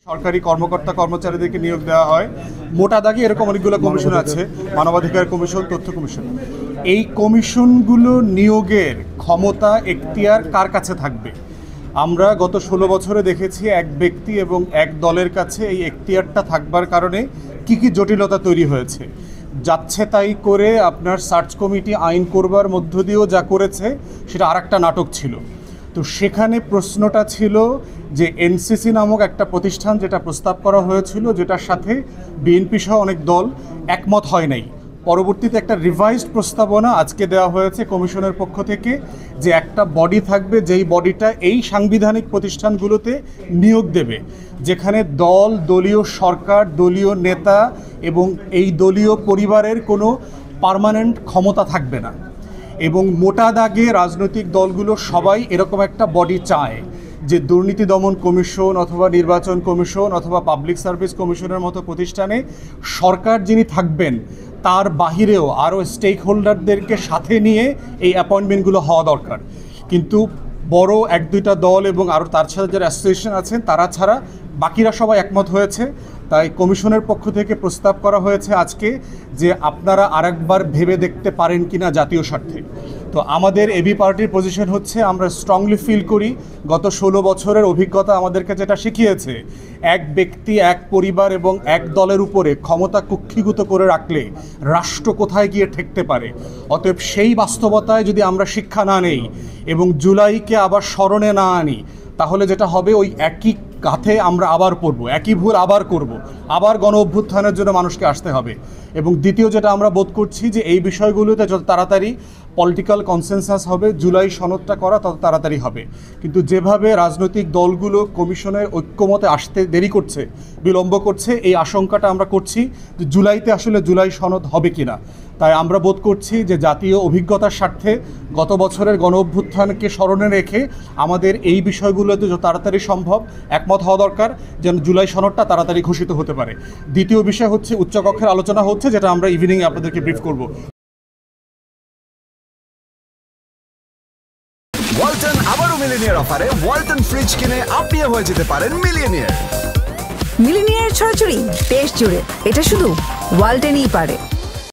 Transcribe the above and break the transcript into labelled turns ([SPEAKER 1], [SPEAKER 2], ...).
[SPEAKER 1] সরকারি কর্মকর্তা কর্মচারীদেরকে নিয়োগ দেওয়া হয়। মোটা দাগে এরকম অনেকগুলো কমিশন আছে, মানবাধিকার কমিশন, তথ্য কমিশন। এই কমিশনগুলো নিয়োগের ক্ষমতা এখতিয়ার কার কাছে থাকবে? আমরা গত 16 বছরে দেখেছি এক ব্যক্তি এবং এক দলের কাছে এই এখতিয়ারটা থাকবার কারণে কি কি জটিলতা তৈরি হয়েছে। যাচ্ছে তাই করে আপনার সার্চ কমিটি আইন করবার মধ্য দিয়েও যা করেছে সেটা আরেকটা নাটক ছিল। তো সেখানে প্রশ্নটা ছিল যে এনসিসি নামক একটা প্রতিষ্ঠান যেটা প্রস্তাব করা হয়েছিল, যেটার সাথে বিএনপি সহ অনেক দল একমত হয় নাই। পরবর্তীতে একটা রিভাইজড প্রস্তাবনা আজকে দেওয়া হয়েছে কমিশনের পক্ষ থেকে, যে একটা বডি থাকবে যেই বডিটা এই সাংবিধানিক প্রতিষ্ঠানগুলোতে নিয়োগ দেবে, যেখানে দল, দলীয় সরকার, দলীয় নেতা এবং এই দলীয় পরিবারের কোনো পার্মানেন্ট ক্ষমতা থাকবে না। এবং মোটা দাগে রাজনৈতিক দলগুলো সবাই এরকম একটা বডি চায়, যে দুর্নীতি দমন কমিশন অথবা নির্বাচন কমিশন অথবা পাবলিক সার্ভিস কমিশনের মতো প্রতিষ্ঠানে সরকার যিনি থাকবেন তার বাহিরেও আরও স্টেক হোল্ডারদেরকে সাথে নিয়ে এই অ্যাপয়েন্টমেন্টগুলো হওয়া দরকার। কিন্তু বড় এক দুইটা দল এবং আরও তার সাথে যারা অ্যাসোসিয়েশন আছেন তারা ছাড়া বাকিরা সবাই একমত হয়েছে। তাই কমিশনের পক্ষ থেকে প্রস্তাব করা হয়েছে আজকে যে আপনারা আরেকবার ভেবে দেখতে পারেন কিনা জাতীয় স্বার্থে। তো আমাদের এবি পার্টির পজিশন হচ্ছে, আমরা স্ট্রংলি ফিল করি গত 16 বছরের অভিজ্ঞতা আমাদেরকে যেটা শিখিয়েছে, এক ব্যক্তি, এক পরিবার এবং এক দলের উপরে ক্ষমতা কুক্ষিগত করে রাখলে রাষ্ট্র কোথায় গিয়ে ঠেকতে পারে। অতএব সেই বাস্তবতায় যদি আমরা শিক্ষা না নেই এবং জুলাইকে আবার স্মরণে না আনি, তাহলে যেটা হবে ওই একই কাঁথে আমরা আবার পড়ব, একই ভুল আবার করব, আবার গণ অভ্যুত্থানের জন্য মানুষকে আসতে হবে। এবং দ্বিতীয় যেটা আমরা বোধ করছি যে এই বিষয়গুলোতে যত তাড়াতাড়ি পলিটিক্যাল কনসেনসাস হবে, জুলাই সনদটা করা তত তাড়াতাড়ি হবে। কিন্তু যেভাবে রাজনৈতিক দলগুলো কমিশনের ঐক্যমতে আসতে দেরি করছে, বিলম্ব করছে, এই আশঙ্কাটা আমরা করছি যে জুলাইতে আসলে জুলাই সনদ হবে কিনা। তাই আমরা বোধ করছি যে জাতীয় অভিজ্ঞতার স্বার্থে গত বছরের গণ অভ্যুত্থানকে স্মরণে রেখে আমাদের এই বিষয়গুলোতে যত তাড়াতাড়ি সম্ভব একমত হওয়া দরকার, যেন জুলাই সনদটা তাড়াতাড়ি ঘোষিত হতে পারে। দ্বিতীয় বিষয় হচ্ছে উচ্চকক্ষের আলোচনা হচ্ছে, যেটা আমরা ইভিনিংয়ে আপনাদেরকে ব্রিফ করব।
[SPEAKER 2] ওয়ালটন আবারও মিলিনিয়ার অফারে ওয়ালটন ফ্রিজ কিনে আপনিও হয়ে যেতে পারেন মিলিয়নিয়ার।
[SPEAKER 3] মিলিনিয়ার ছড়াছড়ি দেশ জুড়ে, এটা শুধু ওয়ালটনই পারে।